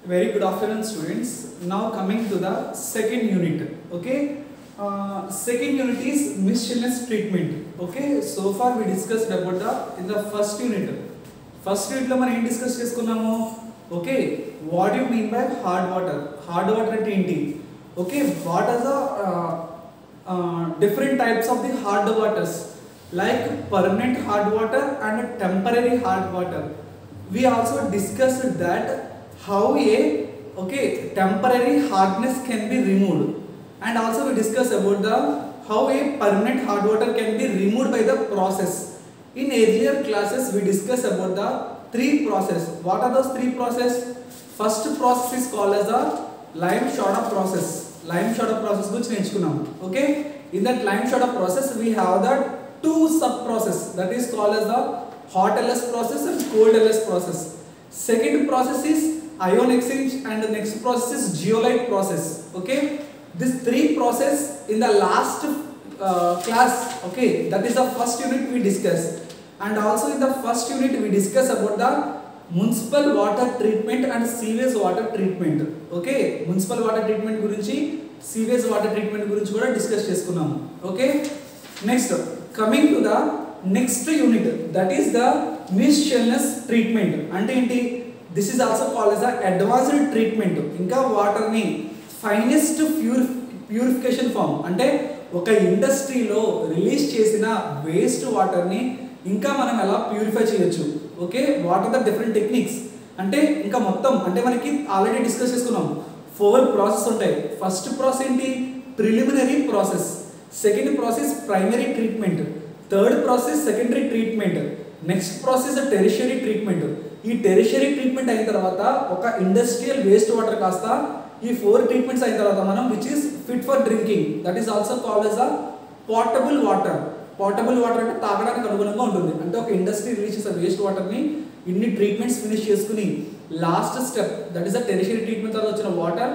Very good afternoon, students. Now coming to the second unit. Okay. Second unit is miscellaneous treatment. Okay. So far we discussed about in the first unit. First unit lo మనం ఏం discuss చేసుకున్నాము. Okay. What do you mean by hard water? Hard water అంటే ఏంటి? Okay. What are the different types of the hard waters? Like permanent hard water and temporary hard water. We also discussed that how a temporary hardness can be removed, and also we discussed about the how a permanent hard water can be removed by the process. In earlier classes we discussed about the three process. What are those three process? First process is called as the lime soda process. Lime soda process guరించి నేర్చుకున్నాం. Okay, in that lime soda process we have the two sub process, that is called as the hot LS process and cold LS process. Second process is ion exchange and the next process is geolite process. Okay, this three process in the last class, okay, that is the first unit we discussed, and also in the first unit we discussed about the municipal water treatment and sewage water treatment. Okay, municipal water treatment గురించి sewage water treatment గురించి కూడా discuss చేసుకున్నాము. Okay, next coming to the next unit, that is the miscellaneous treatment. అంటే ఏంటి? This is also called as the advanced treatment. ఇంకా water ని finest purification form, అంటే ఒక ఇండస్ట్రీలో రిలీజ్ చేసిన వేస్ట్ వాటర్ ని ఇంకా మనం ఎలా ప్యూరిఫై చేయొచ్చు. Okay, what are the different techniques అంటే ఇంకా మొత్తం అంటే మనకి ఆల్రెడీ డిస్కస్ చేసుకున్నాం. 4 ప్రాసెస్ ఉంటాయి. ఫస్ట్ ప్రాసెస్ ఏంటి? Preliminary process. Second process primary treatment. Third process secondary treatment. Next process tertiary treatment. ఈ టెరిషరీ ట్రీట్మెంట్ అయిన తర్వాత ఒక ఇండస్ట్రియల్ వేస్ట్ వాటర్ కాస్త ఈ 4 ట్రీట్మెంట్స్ అయిన తర్వాత మనం which is fit for drinking, that is also called as a portable water. Portable water అంటే తాగడానికి అనుగుణంగా ఉంటుంది. అంటే ఒక ఇండస్ట్రీ రిలీజ్ చేసే వేస్ట్ వాటర్ని ఇన్ని ట్రీట్మెంట్స్ ఫినిష్ చేసుకుని last step, that is the tertiary treatment తర్వాత వచ్చిన water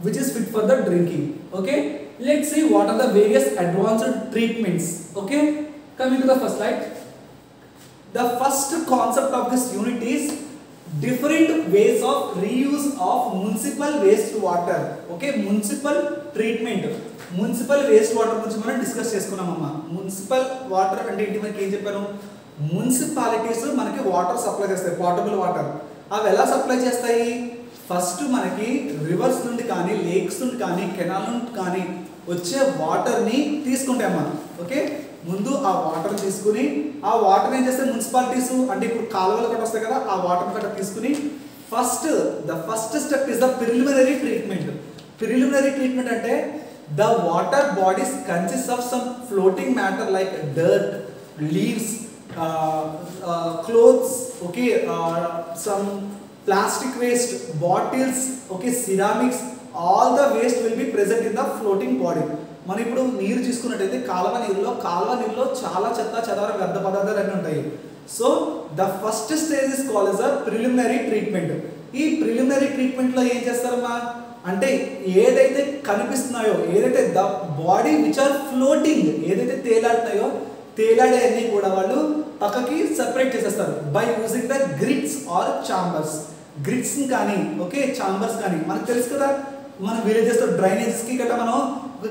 which is fit for the drinking. Okay, let's see what are the various advanced treatments. Okay, coming to the first slide. The first concept of this unit is different ways of reuse of municipal waste water. Okay, municipal treatment. Municipal waste water గురించి మనం discuss చేసుకున్నామమ్మా. Municipal water అంటే ఏంటి? మనకి ఏం చెప్పాను? Municipalities మనకి water supply చేస్తాయి, portable water. అవి ఎలా సప్లై చేస్తాయి? ఫస్ట్ మనకి రివర్స్ నుండి కానీ లేక్స్ నుండి కానీ కెనాల్ నుండి కానీ వచ్చే వాటర్ని తీసుకుంటామమ్మా. ఓకే, ముందు ఆ వాటర్ తీసుకుని ఆ వాటర్ ఏం చేస్తే మున్సిపాలిటీస్ అంటే ఇప్పుడు కాలువలు కట్ట వస్తాయి కదా, ఆ వాటర్ కట్ట తీసుకుని the first step is the preliminary treatment. Preliminary treatment అంటే the water bodies consist of some floating matter like dirt, leaves, clothes, okay, some plastic waste, bottles, okay, ceramics, all the waste will be present in the floating body. మనం ఇప్పుడు నీరు తీసుకున్నట్టయితే కాలువ నీరులో చాలా చెత్త చెదార వ్యర్థ పదార్థాలు అన్నీ ఉంటాయి. So the first stage is called as a preliminary treatment. ఈ ప్రిలిమినరీ ట్రీట్మెంట్లో ఏం చేస్తారమ్మా అంటే ఏదైతే కనిపిస్తున్నాయో, ఏదైతే the body which are floating, ఏదైతే తేలాడుతాయో తేలాడే అన్నీ కూడా వాళ్ళు పక్కకి సెపరేట్ చేసేస్తారు by using the grits or chambers. Grits కానీ ఓకే చాంబర్స్ కానీ మనకు తెలుసు కదా, మన విలేజెస్లో డ్రైనేజెస్కి గట్రా మనం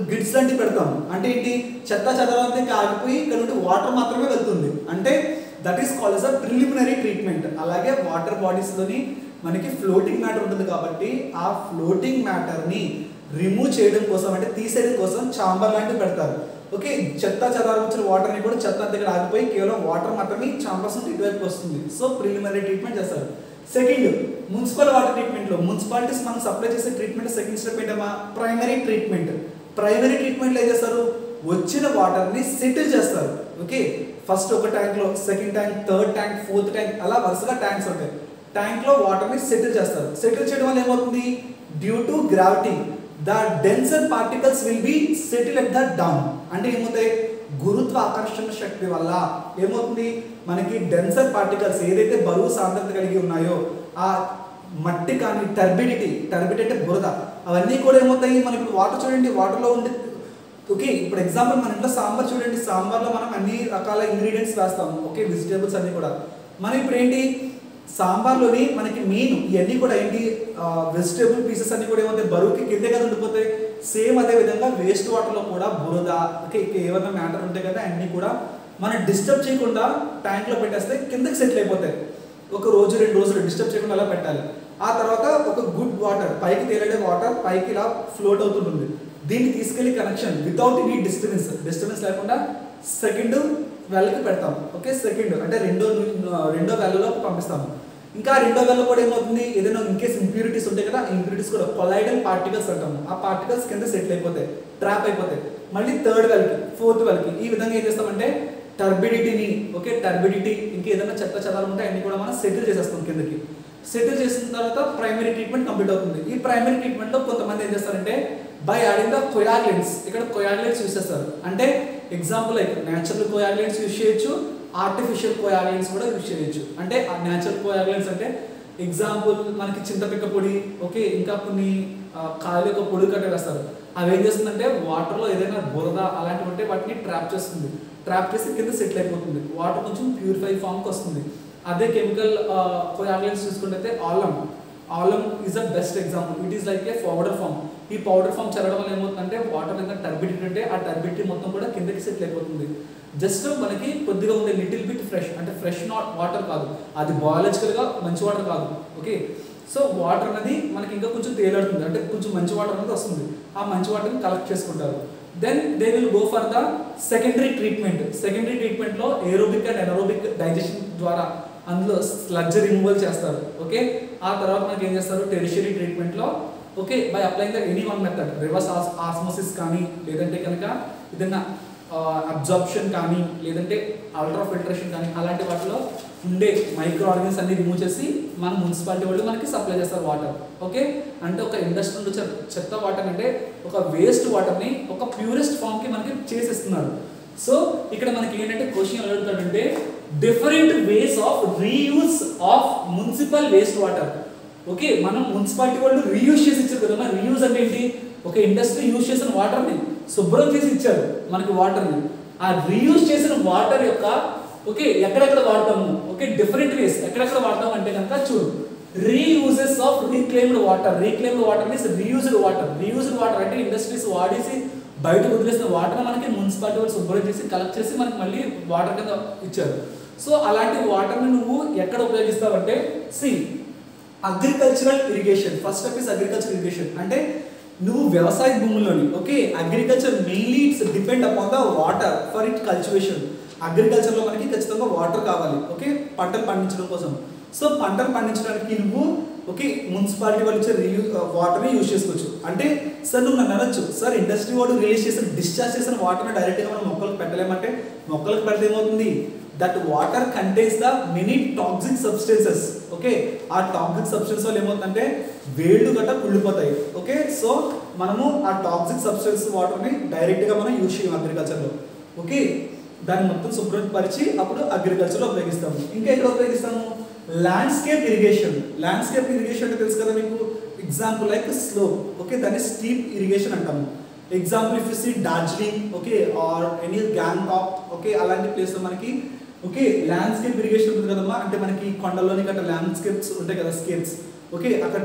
గ్రిడ్స్ లాంటివి పెడతాం. అంటే ఏంటి? చెత్త చెదరంతా ఆగిపోయి ఇక్కడ నుండి వాటర్ మాత్రమే వెళ్తుంది. అంటే that is called as a preliminary treatment. అలాగే వాటర్ బాడీస్లోని మనకి ఫ్లోటింగ్ మ్యాటర్ ఉంటుంది కాబట్టి ఆ ఫ్లోటింగ్ మ్యాటర్ని రిమూవ్ చేయడం కోసం అంటే తీసేయడం కోసం చాంబర్ లాంటివి పెడతారు. ఓకే, చెత్త చెదారం వచ్చిన వాటర్ని కూడా చెత్త అంతా ఇక్కడ ఆగిపోయి కేవలం వాటర్ మాత్రమే చాంబర్స్ నుండి ఇటువైపు వస్తుంది. సో ప్రిలిమినరీ ట్రీట్మెంట్ చేస్తారు. సెకండ్ మున్సిపల్ వాటర్ ట్రీట్మెంట్లో మున్సిపాలిటీస్ మనం సప్లై చేసే ట్రీట్మెంట్ సెకండ్ స్టెప్ ఏంటమ్మా? Primary treatment. ప్రైమరీ ట్రీట్మెంట్లో ఏం చేస్తారు? వచ్చిన వాటర్ని సెటిల్ చేస్తారు. ఓకే, ఫస్ట్ ఒక ట్యాంక్లో, second tank, third tank, fourth tank, అలా వరుసగా ట్యాంక్స్ ఉంటాయి. ట్యాంక్లో వాటర్ని సెటిల్ చేస్తారు. సెటిల్ చేయడం వల్ల ఏమవుతుంది? Due to gravity the denser particles will be settle at the down. అంటే ఏమవుతాయి? గురుత్వాకర్షణ శక్తి వల్ల ఏమవుతుంది? మనకి డెన్సర్ పార్టికల్స్ ఏదైతే బరువు సాంద్రత కలిగి ఉన్నాయో ఆ మట్టి కానీ టర్బిడిటీ అంటే బురద, అవన్నీ కూడా ఏమవుతాయి? మనం ఇప్పుడు వాటర్ చూడండి, వాటర్లో ఉండే ఓకే, ఇప్పుడు ఎగ్జాంపుల్ మన ఇంట్లో సాంబార్ చూడండి, సాంబార్లో మనం అన్ని రకాల ఇంగ్రీడియంట్స్ వేస్తాము. ఓకే, వెజిటేబుల్స్ అన్నీ కూడా మనం ఇప్పుడు ఏంటి సాంబార్లోని మనకి మెయిన్ ఇవన్నీ కూడా ఏంటి, వెజిటేబుల్ పీసెస్ అన్ని కూడా ఏమవుతాయి, బరువుకి కిందే కదా ఉండిపోతాయి. సేమ్ అదే విధంగా వేస్ట్ వాటర్లో కూడా బురద, ఓకే, ఏమైనా మ్యాటర్ ఉంటాయి కదా, అన్నీ కూడా మనం డిస్టర్బ్ చేయకుండా ట్యాంక్లో పెట్టేస్తే కిందకి సెటిల్ అయిపోతాయి. ఒక రోజు 2 రోజులు డిస్టర్బ్ చేయకుండా అలా పెట్టాలి. ఆ తర్వాత ఒక గుడ్ వాటర్, పైకి తేలడే వాటర్ పైకి ఇలా ఫ్లోట్ అవుతుంటుంది. దీన్ని తీసుకెళ్లి కనెక్షన్ వితౌట్ ఎనీ డిస్టర్బెన్స్ లేకుండా సెకండ్ వెల్కి పెడతాం. ఓకే, సెకండ్ అంటే రెండో వెల్లో పంపిస్తాము. ఇంకా రెండో వెల్లో కూడా ఏమవుతుంది, ఏదైనా ఇన్ కేస్ ఇంప్యూరిటీస్ ఉంటాయి కదా, ఇంప్యూరిటీస్ కూడా కొలైడల్ పార్టికల్స్ అంటాము. ఆ పార్టికల్స్ కింద సెటిల్ అయిపోతాయి, ట్రాప్ అయిపోతాయి. మళ్ళీ థర్డ్ వెల్కి, ఫోర్త్ వెల్కి ఈ విధంగా ఏం చేస్తామంటే టర్బిడిటీని, ఓకే, టర్బిడిటీ ఇంకా ఏదైనా చెత్త చెదాలు ఉంటే అన్ని కూడా మనం సెటిల్ చేసేస్తాం కిందకి. సెటిల్ చేసిన తర్వాత ప్రైమరీ ట్రీట్మెంట్ కంప్లీట్ అవుతుంది. ఈ ప్రైమరీ ట్రీట్మెంట్లో కొంతమంది ఏం చేస్తారంటే బై యాడింగ్ ద కోయాగ్యులెంట్స్, ఇక్కడ కోయాగ్యులెంట్స్ యూస్ చేస్తారు. అంటే example like natural coagulants use చేయొచ్చు, ఆర్టిఫిషియల్ కోయాగ్యులెంట్స్ కూడా యూస్ చేయొచ్చు. అంటే ఆ న్యాచురల్ కోయాగ్యులెంట్స్ అంటే ఎగ్జాంపుల్ మనకి చింతపిక్క పొడి, ఓకే, ఇంకా కొన్ని కాయల యొక్క పొడి కట్ట వేస్తారు. అవి ఏం చేస్తుందంటే వాటర్లో ఏదైనా బురద అలాంటివి ఉంటే వాటిని ట్రాప్ చేస్తుంది. ట్రాప్ చేసి కింద సెటిల్ అయిపోతుంది, వాటర్ కొంచెం ప్యూరిఫై ఫామ్కి వస్తుంది. అదే కెమికల్ కోయాగ్యులెంట్స్ చూసుకుంటే alum is the best example. It is like a powder form. ఈ పౌడర్ ఫామ్ చల్లడం వల్ల ఏమవుతుందంటే వాటర్ మీద టర్బిడిటీ ఉంటే ఆ టర్బిడిటీ మొత్తం కూడా కిందకి సెటిల్ అయిపోతుంది. జస్ట్ మనకి కొద్దిగా ఉండే లిటిల్ బిట్ ఫ్రెష్, అంటే ఫ్రెష్ నాట్ వాటర్ కాదు, అది బయాలజికల్గా మంచి వాటర్ కాదు. ఓకే, సో వాటర్ అనేది మనకి ఇంకా కొంచెం తేలాడుతుంది, అంటే కొంచెం మంచి వాటర్ అనేది వస్తుంది. ఆ మంచి వాటర్ని కలెక్ట్ చేసుకుంటారు. Then they will go for the secondary treatment. Secondary ట్రీట్మెంట్లో ఏరోబిక్ అండ్ ఎనరోబిక్ డైజెషన్ ద్వారా అందులో స్లడ్జ్ రిమూవల్ చేస్తారు. ఓకే, ఆ తర్వాత మనకి ఏం చేస్తారు టెరిషరీ ట్రీట్మెంట్లో, okay, by applying the any one method, reverse osmosis కానీ, లేదంటే కనుక ఏదైనా అబ్జార్ప్షన్ కానీ, లేదంటే అల్ట్రా ఫిల్టరేషన్ కానీ, అలాంటి వాటిలో ఉండే మైక్రో ఆర్గన్స్ అన్ని రిమూవ్ చేసి మన మున్సిపాలిటీ వాళ్ళు మనకి సప్లై చేస్తారు వాటర్. ఓకే, అంటే ఒక ఇండస్ట్రీ నుంచి చెత్త వాటర్ అంటే ఒక వేస్ట్ వాటర్ని ఒక ప్యూరెస్ట్ ఫామ్కి మనకి చేసేస్తున్నారు. సో ఇక్కడ మనకి ఏంటంటే క్వశ్చన్ ఎలా అడుగుతాడంటే different ways of reuse of municipal waste water. Okay, మనం మున్సిపాలిటీ వాళ్ళు రీయూజ్ చేసి ఇచ్చారు కదా. రీయూజ్ అంటే ఏంటి, ఒక ఇండస్ట్రీ యూజ్ చేసిన వాటర్ని శుభ్రం చేసి ఇచ్చారు మనకి వాటర్ని. ఆ రీయూజ్ చేసిన వాటర్ యొక్క ఓకే ఎక్కడెక్కడ వాడతాము, ఓకే, డిఫరెంట్ వేస్ ఎక్కడెక్కడ వాడతాము అంటే కనుక చూడు, reuses of reclaimed water. Reclaimed water means reused water. Reused water అంటే ఇండస్ట్రీస్ వాడేసి బయట వదిలేసిన వాటర్ మనకి మున్సిపాలిటీ వాళ్ళు శుభ్రం చేసి కలెక్ట్ చేసి మనకి మళ్ళీ వాటర్ కింద ఇచ్చారు. సో అలాంటి వాటర్ని నువ్వు ఎక్కడ ఉపయోగిస్తావంటే see agricultural irrigation. First step is agriculture irrigation. అంటే నువ్వు వ్యవసాయ భూముల్లోని, okay, agriculture mainly it's depend upon the water for it cultivation. అగ్రికల్చర్లో మనకి ఖచ్చితంగా వాటర్ కావాలి, ఓకే, పంటలు పండించడం కోసం. సో పంటలు పండించడానికి నువ్వు ఓకే మున్సిపాలిటీ వాళ్ళు ఇచ్చే వాటర్ని యూజ్ చేసుకోవచ్చు. అంటే సార్ నువ్వు నన్ను అనొచ్చు, సార్ ఇండస్ట్రీ వాడు రిలీజ్ చేసిన డిశ్చార్జ్ చేసిన వాటర్ని డైరెక్ట్గా మనం మొక్కలకు పెట్టలేమంటే, మొక్కలకు పెడితే ఏమవుతుంది, that water contains the many toxic substances. Okay, ఆ టాక్సిక్ సబ్స్టెన్స్ వల్ల ఏమవుతుందంటే వేళ్ళు గట్ట కుళ్ళిపోతాయి. ఓకే, సో మనము ఆ టాక్సిక్ సబ్స్టెన్స్ వాటర్ని డైరెక్ట్గా మనం యూజ్ చేయం అగ్రికల్చర్లో. ఓకే, దాన్ని మొత్తం శుభ్రపరిచి అప్పుడు అగ్రికల్చర్లో ఉపయోగిస్తాము. ఇంకా ఎక్కడ ఉపయోగిస్తాము, ల్యాండ్స్కేప్ ఇరిగేషన్. ల్యాండ్స్కేప్ ఇరిగేషన్ అంటే తెలుసు కదా మీకు, ఎగ్జాంపుల్ లైక్ స్లోప్, ఓకే, దాన్ని స్టీప్ ఇరిగేషన్ అంటాము. Example if you see Darjeeling, okay, or any Gangtok, okay, అలాంటి ప్లేస్లో మనకి ఓకే ల్యాండ్స్కేప్ ఇరిగేషన్ ఉంటుంది కదమ్మా. అంటే మనకి కొండల్లోని గట్రా ల్యాండ్స్కేప్స్ ఉంటాయి కదా, స్కేప్స్, ఓకే, అక్కడ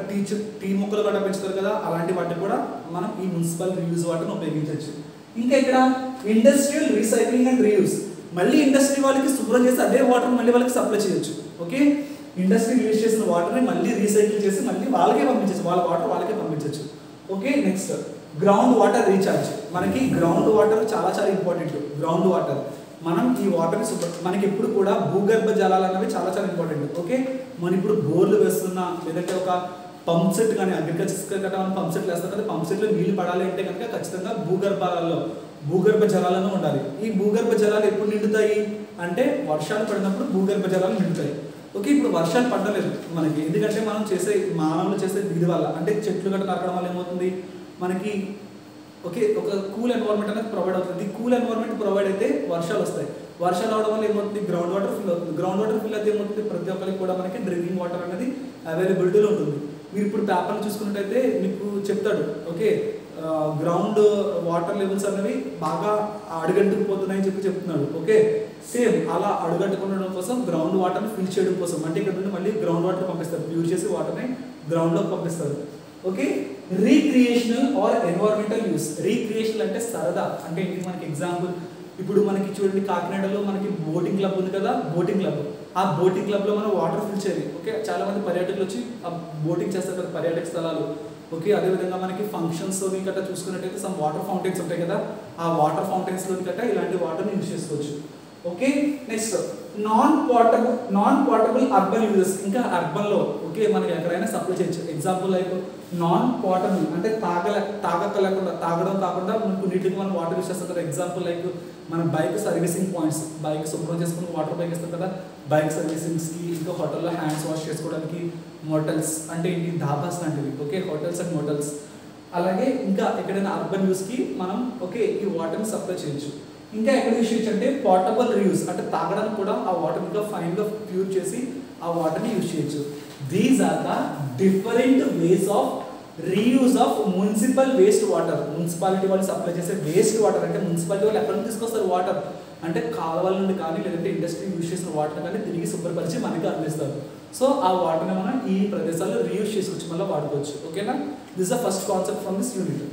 టీ మొక్కలు గట్రా పెంచుతారు కదా, అలాంటి వాటిని కూడా మనం ఈ మున్సిపల్ రీయూజ్ వాటర్ని ఉపయోగించవచ్చు. ఇంకా ఇక్కడ ఇండస్ట్రియల్ రీసైక్లింగ్ అండ్ రీయూజ్. మళ్ళీ ఇండస్ట్రీ వాళ్ళకి శుభ్రం చేసి అదే వాటర్ మళ్ళీ వాళ్ళకి సప్లై చేయొచ్చు. ఓకే, ఇండస్ట్రీ యూజ్ చేసిన వాటర్ని మళ్ళీ రీసైకిల్ చేసి మళ్ళీ వాళ్ళకే పంపించవచ్చు, వాళ్ళ వాటర్ వాళ్ళకే పంపించవచ్చు. Okay, next ground water recharge. మనకి గ్రౌండ్ వాటర్ చాలా చాలా ఇంపార్టెంట్. గ్రౌండ్ వాటర్ మనం ఈ వాటర్ని మనకి ఎప్పుడు కూడా భూగర్భ జలాలు అనేవి చాలా చాలా ఇంపార్టెంట్. ఓకే, మనం ఇప్పుడు బోర్లు వేస్తున్నా, లేదంటే ఒక పంప్ సెట్ కానీ అగ్రికల్చర్ గట్రా మనం పంప్ సెట్లు వేస్తాం కదా, పంప్ సెట్లో నీళ్లు పడాలి అంటే కనుక ఖచ్చితంగా భూగర్భ జలాలను ఉండాలి. ఈ భూగర్భ జలాలు ఎప్పుడు నిండుతాయి అంటే వర్షాలు పడినప్పుడు భూగర్భ జలాలు నిండుతాయి. ఓకే, ఇప్పుడు వర్షాలు పడలేదు మనకి, ఎందుకంటే మనం చేసే మానవులు చేసే దీని వల్ల, అంటే చెట్లు గట్రా నరకడం వల్ల ఏమవుతుంది మనకి ఓకే ఒక కూల్ ఎన్వైర్న్మెంట్ అనేది ప్రొవైడ్ అవుతుంది. కూల్ ఎన్వైర్న్మెంట్ ప్రొవైడ్ అయితే వర్షాలు వస్తాయి. వర్షాలు అవడం వల్ల ఏమవుతుంది, గ్రౌండ్ వాటర్ ఫిల్ అవుతుంది. గ్రౌండ్ వాటర్ ఫిల్ అయితే ఏమవుతుంది, ప్రతి ఒక్కరికి కూడా మనకి డ్రింకింగ్ వాటర్ అనేది అవైలబిలిటీలో ఉంటుంది. మీరు ఇప్పుడు పేపర్లు చూసుకున్నట్టయితే మీకు చెప్తాడు, ఓకే, గ్రౌండ్ వాటర్ లెవెల్స్ అనేవి బాగా అడుగంటుకుపోతున్నాయని చెప్తున్నాడు. ఓకే, సేమ్ అలా అడుగట్టుకోవడం కోసం గ్రౌండ్ వాటర్ని ఫిల్ చేయడం కోసం, అంటే ఇక్కడ నుండి మళ్ళీ గ్రౌండ్ వాటర్ పంపిస్తారు, ప్యూర్ చేసి వాటర్ని గ్రౌండ్లోకి పంపిస్తారు. Okay, recreational or environmental use. Recreational అంటే సరదా, అంటే ఏంటి మనకి ఎగ్జాంపుల్ ఇప్పుడు మనకి చూడండి కాకినాడలో మనకి బోటింగ్ క్లబ్ ఉంది కదా, బోటింగ్ క్లబ్, ఆ బోటింగ్ క్లబ్లో మనం వాటర్ ఫిల్ చేయాలి. ఓకే, చాలా మంది పర్యాటకులు వచ్చి ఆ బోటింగ్ చేస్తారు కదా పర్యాటక స్థలాలు. ఓకే, అదేవిధంగా మనకి ఫంక్షన్స్లోని గట్రా చూసుకున్నట్టయితే సమ్ వాటర్ ఫౌంటైన్స్ ఉంటాయి కదా, ఆ వాటర్ ఫౌంటైన్స్లోని గట్రా ఇలాంటి వాటర్ని యూజ్ చేసుకోవచ్చు. Okay, next non portable urban uses. ఇంకా అర్బన్లో ఓకే మనకి ఎక్కడైనా సప్లై చేయొచ్చు. ఎగ్జాంపుల్ లైక్ నాన్ పోర్టబుల్ అంటే తాగడం కాకుండా మనకు నీటికి మనం వాటర్ యూజ్ చేస్తాం కదా. ఎగ్జాంపుల్ లైక్ మన బైక్ సర్వీసింగ్ పాయింట్స్, బైక్ శుభ్రం చేసుకుని వాటర్ బైక్ ఇస్తాం కదా, బైక్ సర్వీసింగ్స్కి, ఇంకా హోటల్లో హ్యాండ్స్ వాష్ చేసుకోవడానికి, మోటల్స్ అంటే ఏంటి ధాబాస్ లాంటివి. Okay, hotels and mortals. అలాగే ఇంకా ఎక్కడైనా అర్బన్ యూస్కి మనం ఓకే ఈ వాటర్ని సప్లై చేయొచ్చు. ఇంకా ఎక్కడ యూజ్ చేయొచ్చు అంటే పోర్టబుల్ రీయూస్, అంటే తాగడానికి కూడా ఆ వాటర్ ఇంకా ఫైన్గా ప్యూర్ చేసి ఆ వాటర్ని యూజ్ చేయొచ్చు. These are the different ways of reuse of municipal waste water. Municipality వాళ్ళు సప్లై చేసే వేస్ట్ వాటర్, అంటే మున్సిపాలిటీ వాళ్ళు ఎక్కడ నుంచి తీసుకొస్తారు వాటర్ అంటే కాలువల నుండి కానీ లేదంటే ఇండస్ట్రీ యూజ్ చేసిన వాటర్ కానీ తిరిగి శుభ్రపరిచి మనకి అందిస్తారు. సో ఆ వాటర్ని మనం ఈ ప్రదేశాల్లో రీయూజ్ చేసుకోవచ్చు, మళ్ళీ వాడుకోవచ్చు. ఓకేనా, this the first concept from this unit.